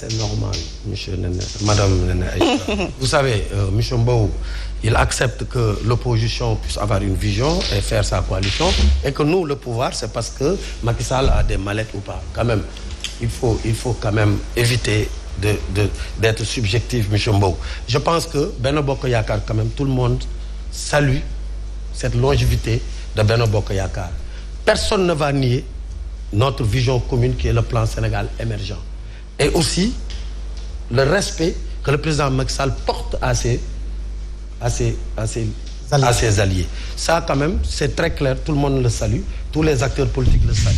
C'est normal, monsieur Nene, madame Nene Aïcha. Vous savez, monsieur Mbow, il accepte que l'opposition puisse avoir une vision et faire sa coalition, et que nous, le pouvoir, c'est parce que Macky Sall a des mallettes ou pas. Quand même, il faut quand même éviter d'être subjectif, monsieur Mbow. Je pense que Benno Bokk Yakaar, quand même, tout le monde salue cette longévité de Benno Bokk Yakaar. Personne ne va nier notre vision commune qui est le plan Sénégal émergent. Et aussi le respect que le président Macky Sall porte à ses alliés. Ça, quand même, c'est très clair, tout le monde le salue, tous les acteurs politiques le saluent.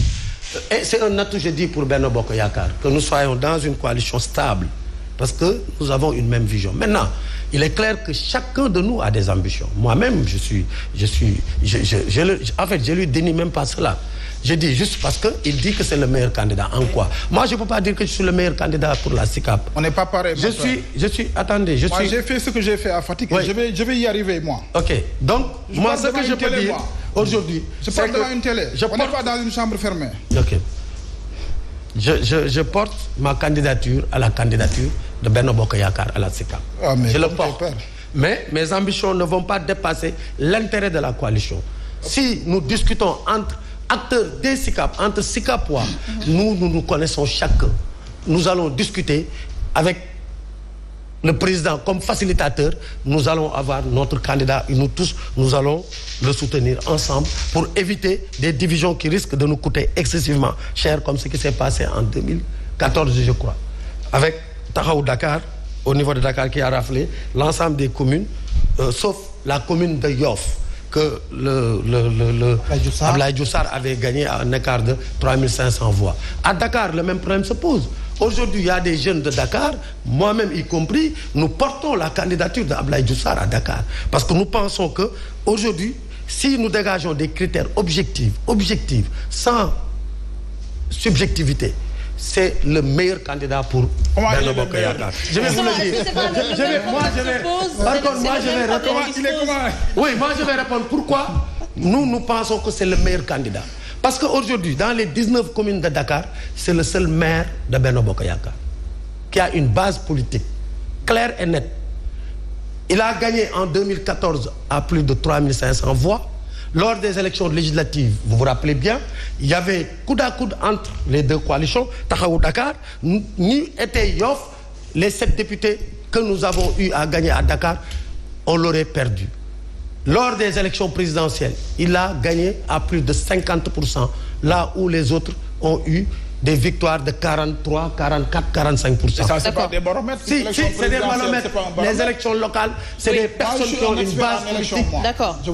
Et c'est un atout, je dis, pour Benno Bokk Yakaar, que nous soyons dans une coalition stable, parce que nous avons une même vision. Maintenant, il est clair que chacun de nous a des ambitions. Moi-même, en fait, je lui dénie même pas cela. Je dis juste parce qu'il dit que c'est le meilleur candidat. En quoi? Moi, je ne peux pas dire que je suis le meilleur candidat pour la SICAP. On n'est pas pareil. Attendez, moi, j'ai fait ce que j'ai fait à Fatick. Oui. Je vais y arriver, moi. Ok. Donc, moi, ce que je peux dire aujourd'hui... Je parle devant une télé. On n'est pas dans une chambre fermée. Ok. Je porte ma candidature à la candidature de Benno Bokk Yakaar à la SICAP. Ah, je le porte. Mais mes ambitions ne vont pas dépasser l'intérêt de la coalition. Si nous discutons entre acteurs des SICAP, entre SICAPois, nous connaissons chacun. Nous allons discuter avec le président comme facilitateur. Nous allons avoir notre candidat et nous tous, nous allons le soutenir ensemble pour éviter des divisions qui risquent de nous coûter excessivement cher, comme ce qui s'est passé en 2014, je crois. Avec Taxawu Dakar, au niveau de Dakar, qui a raflé l'ensemble des communes, sauf la commune de Yoff, que Abdoulaye Diouf Sarr avait gagné à un écart de 3500 voix. À Dakar, le même problème se pose. Aujourd'hui, il y a des jeunes de Dakar, moi-même y compris, nous portons la candidature d'Abdoulaye Diouf Sarr à Dakar. Parce que nous pensons que aujourd'hui, si nous dégageons des critères objectifs, sans subjectivité, c'est le meilleur candidat pour Benno Bokk Yakaar. Je vais vous le dire. Je vais répondre pourquoi nous pensons que c'est le meilleur candidat. Parce qu'aujourd'hui, dans les 19 communes de Dakar, c'est le seul maire de Benno Bokk Yakaar qui a une base politique claire et nette. Il a gagné en 2014 à plus de 3500 voix. Lors des élections législatives, vous vous rappelez bien, il y avait coude à coude entre les deux coalitions, Taxawu Dakar, ni était Yoff, les 7 députés que nous avons eu à gagner à Dakar, on l'aurait perdu. Lors des élections présidentielles, il a gagné à plus de 50%, là où les autres ont eu des victoires de 43, 44, 45%. Ça, c'est pas des baromètres. Si, c'est des baromètres. Les élections locales, c'est des personnes qui ont une base politique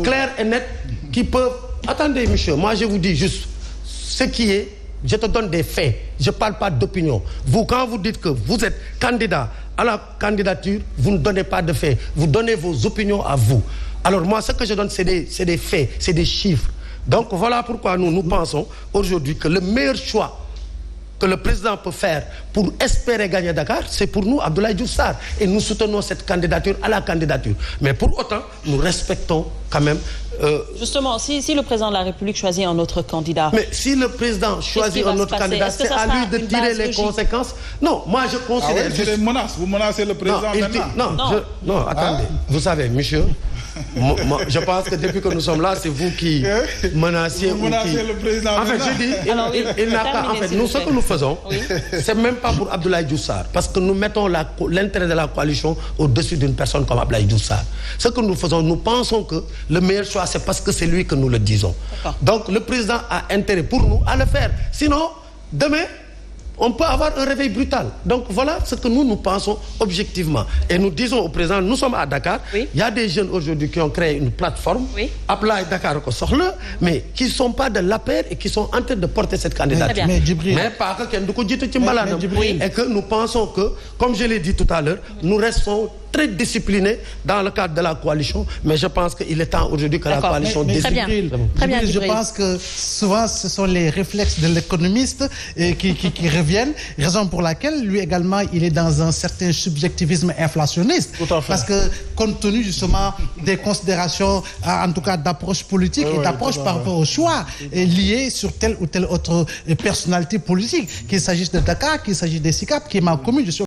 claire et nette, qui peuvent... Attendez, monsieur, moi je vous dis juste ce qui est... Je te donne des faits. Je ne parle pas d'opinion. Vous, quand vous dites que vous êtes candidat à la candidature, vous ne donnez pas de faits. Vous donnez vos opinions à vous. Alors moi, ce que je donne, c'est des faits, c'est des chiffres. Donc voilà pourquoi nous pensons aujourd'hui que le meilleur choix que le président peut faire pour espérer gagner Dakar, c'est pour nous Abdoulaye Diouf Sarr. Et nous soutenons cette candidature à la candidature. Mais pour autant, nous respectons quand même... Justement, si le président de la République choisit un autre candidat... Mais si le président choisit un autre candidat, c'est à lui de tirer les conséquences. Non, moi je considère... Ah oui, c'est des menaces. Vous menacez le président maintenant. Non, attendez. Vous savez, monsieur... je pense que depuis que nous sommes là, c'est vous qui menacez le président. En fait, je dis, il n'a pas... En fait, nous, ce que nous faisons, c'est même pas pour Abdoulaye Diouf Sarr, parce que nous mettons l'intérêt de la coalition au-dessus d'une personne comme Abdoulaye Diouf Sarr. Ce que nous faisons, nous pensons que le meilleur choix, c'est parce que c'est lui que nous le disons. Donc, le président a intérêt pour nous à le faire. Sinon, demain... on peut avoir un réveil brutal. Donc voilà ce que nous pensons objectivement. Et nous disons au président, nous sommes à Dakar. Il y a des jeunes aujourd'hui qui ont créé une plateforme. Appelez Dakar ko soxla, mais qui ne sont pas de l'APR et qui sont en train de porter cette candidature. Mais pas que kenn du ko jiitu ci mbalaanam. Et que nous pensons que, comme je l'ai dit tout à l'heure, nous restons très disciplinés dans le cadre de la coalition, mais je pense qu'il est temps aujourd'hui que la coalition discipline. Très bien. Je pense que souvent ce sont les réflexes de l'économiste qui reviennent, raison pour laquelle lui également il est dans un certain subjectivisme inflationniste. Parce que compte tenu justement des considérations, en tout cas d'approche politique et d'approche par rapport au choix liés sur telle ou telle autre personnalité politique, qu'il s'agisse de Dakar, qu'il s'agisse des SICAP, qui est ma commune.